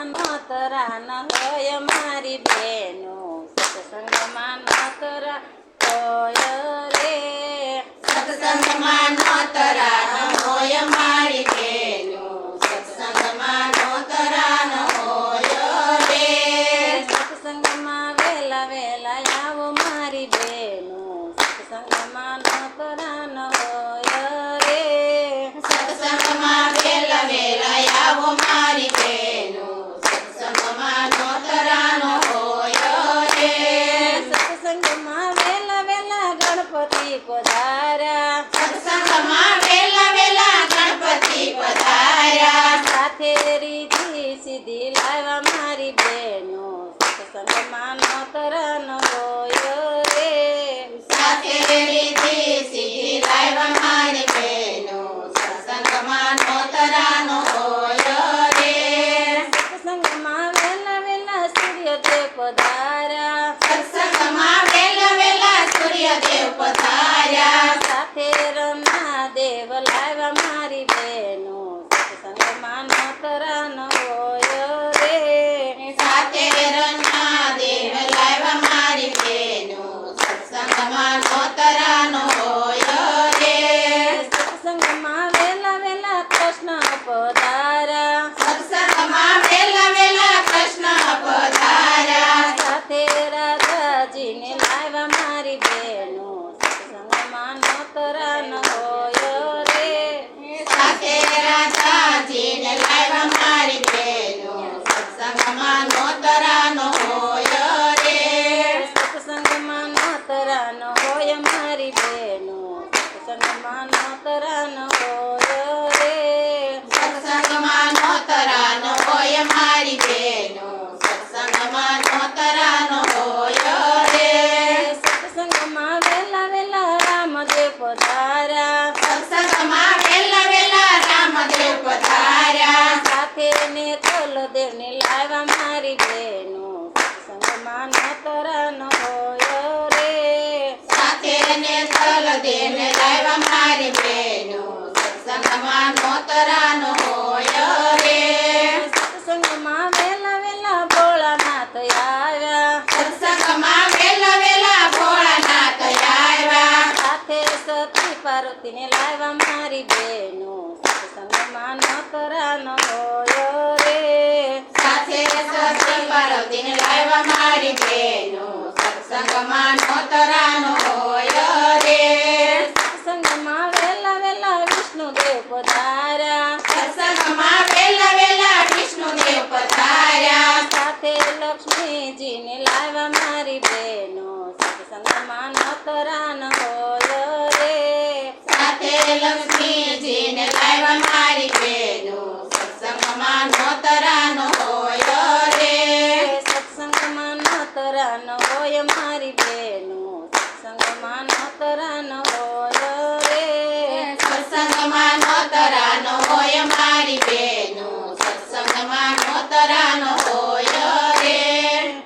સત્સંગમાં નોતરા ન હોય મારી બેનો, સત્સંગમાં નોતરા હોય રે. સત્સંગમાં નોતરા ન હોય મારી બેનો, સત્સંગમાં નોતરા ન હોય રે. સત્સંગમાં વેલા વેલા આવો મારી બેનો, સત્સંગમાં નોતરા ન હોય રે. સત્સંગમાં વેલા વેલા આવો મારી બેનો, સત્સંગમાં નોતરા ન હોય રે. સત્સંગમાં વેલા વેલા ગણપતિ પધાર્યા, સત્સંગમાં વેલા વેલા ગણપતિ પધાર્યા. સાથે રીધી સીધી લાવ્યા મારી બેનો, સત્સંગમાં નોતરા ન હોય રે. સાથે રીધી સીધી લાવ્યા મારી બેનો, સત્સંગમાં નોતરા ન હોય રે. સત્સંગમાં વેલા વેલા સૂર્યદેવ પધાર્યા, સત્સંગમાં વેલા વેલા સૂર્યદેવ પધાર્યા. સાથે રમાદેવ લાવ્યા મારી બેનો, સત્સંગમાં નોતરા ન હોય રે. સાથે રમાદેવ લાવ્યા મારી બેનો, સત્સંગમાં નોતરા ન હોય રે. સત્સંગમાં વેલા વેલા કૃષ્ણ પધાર્યા, સત્સંગમાં વેલા વેલા કૃષ્ણ પધાર્યા. સાથે રાધાજીને લાવ્યા મારી બેનો, સત્સંગમાં નોતરા ન હોય રે. સાથે રાધાજીને લાવ્યા મારી બેનો, સત્સંગમાં નોતરા ન હોય રે. સત્સંગમાં નોતરા ન હોય મારી બેનો, સત્સંગમાં નોતરા ન હોય રે. સત્સંગમાં નોતરા ન હોય મારી બેનો, સત્સંગમાં નોતરા ન હોય રે. સત્સંગમાં વેલા વેલા રામદેવ પધાર્યા, સત્સંગમાં વેલા વેલા રામદેવ પધાર્યા. સાથે ને કુલદેવને લાવ્યા મારી બેનો, સત્સંગમાં નોતરા ન હોય રે. સાથે ને તલદેવને લાવ્યા મારી બેનો, સત્સંગમાં નોતરા ન હોય રે. સત્સંગમાં વેલા વેલા ભોળાનાથ આવ્યા, સત્સંગમાં વેલા વેલા ભોળાનાથ આવ્યા. સાથે સતી પાર્વતીને લાવ્યા મારી બેનો, સત્સંગમાં નોતરા ન હોય રે. સાથે સતી પાર્વતીને લાવ્યા મારી બેનો, સત્સંગમાં નોતરા ન હોય રે. સત્સંગમાં વેલા વેલા વિષ્ણુદેવ પધાર્યા, સત્સંગમાં વેલા વેલા વિષ્ણુદેવ પધાર્યા. સાથે લક્ષ્મીજીને લાવ્યા મારી બેનો, સત્સંગમાં નોતરા ન હોય રે. સાથે લક્ષ્મીજીને લાવ્યા મારી બેનો, સત્સંગમાં નોતરા ન હોય રે. સત્સંગમાં નોતરા ન હોય મારી બેનો, સત્સંગમાં નોતરા ન હોય રે. સત્સંગમાં નોતરા ન હોય મારી બેનો, સત્સંગમાં નોતરા ન હોય રે.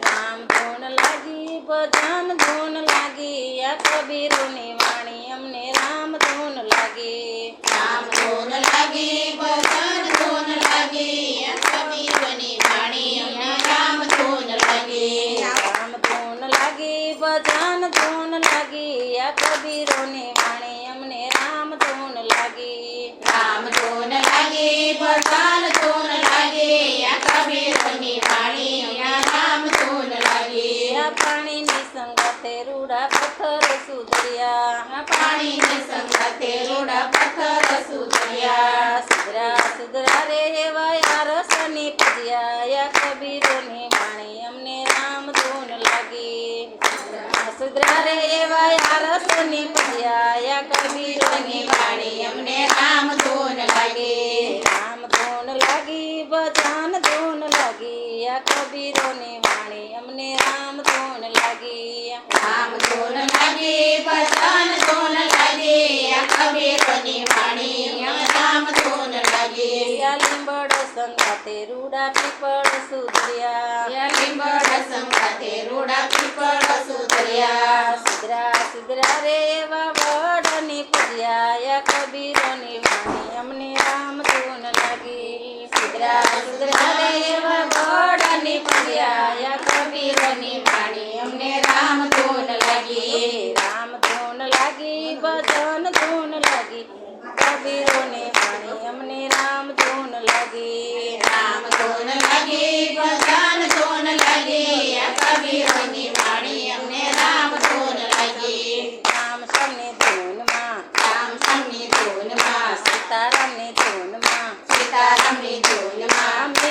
રામ ધૂન લાગી ભજન ધૂન લાગી, આ કબીરોની વાણી અમને રામ ધૂન લાગી. રામ ધૂન લાગી ભજન ધૂન લાગી, કબીરની વાણી અમને રામ ધૂન લાગી. રામ ધૂન લાગી ભજન ધૂન લાગી, આ કબીરોની વાણી અમને રામ ધૂન લાગી. રામ ધૂન લાગી ભજન ધૂન લાગી, કબીરની વાણી અમને રામ ધૂન લાગી. આ પાણીની સંગતે રૂડા પથ્થર સુધર્યા, પાણીની સંગતે રૂડા પથ્થર સુધર્યા. સુધરા સુધરા રે એવા યારસની પૂજ્યા, કબીરોની વાણી અમને રામ ધૂન લાગી. સુધરા રે એવા યારસની પૂજ્યા, કબીરોની વાણી અમને રામ ધૂન લાગી. રામ ધૂન લાગી ભજન ધૂન લાગી, આ કબીરોની વાણી અમને રામ ધૂન લાગી. રામ ધૂન લાગી ભજન ધૂન લાગી, કબીરની વાણી અમને રામ ધૂન લાગી. આ લીંબડો સંગાતે રૂડા પીપળ સુધર્યા, લીંબડ સંગાતે રૂડા પીપળ સુધર્યા. સુધરા સુધરા રે એવા વડની પૂજ્યા, કબીરોની વાણી અમને રામ ધૂન લાગી. સુધરા સુધરા રે એવા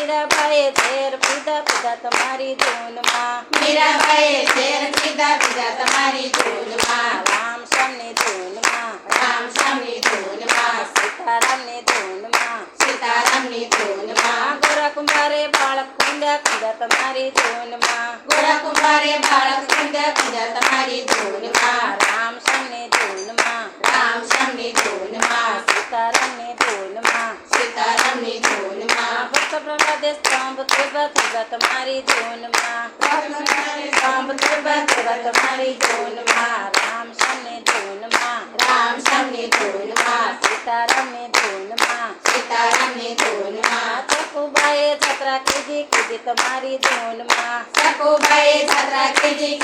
મીરાબાઈએ ઝેર પીધા પીધા તમારી ધૂનમાં મીરાબાઈએ ઝેર પીધા તમારી ધૂનમાં રામ શ્યામની ધૂનમાં રામ શ્યામની ધૂનમાં સીતારામની ધૂનમાં સીતારામની ધૂનમાં ગોરાકુંભારે બાળક કુંડ્યા તમારી ધૂનમાં ગોરાકુંભારે બાળક કુંડ્યા તમારી ધૂનમાં રામ શ્યામની ધૂનમાં રામ શ્યામની ધૂનમાં સીતારામની ધૂનમાં સીતારામની ધૂનમાં ભક્ત પ્રહલાદે સ્તંભ થેબા તમારી ધૂનમાં સ્તંભ થેબા તમારી ધૂનમાં રામ શ્યામની ધૂનમાં રામ શ્યામની ધૂનમાં સીતારામની ધૂનમાં સીતારામની ધૂનમાં ચકુબાઈએ છત્રા કીધી તમારી ધૂનમાં સકુબાઈએ છત્રા કીધી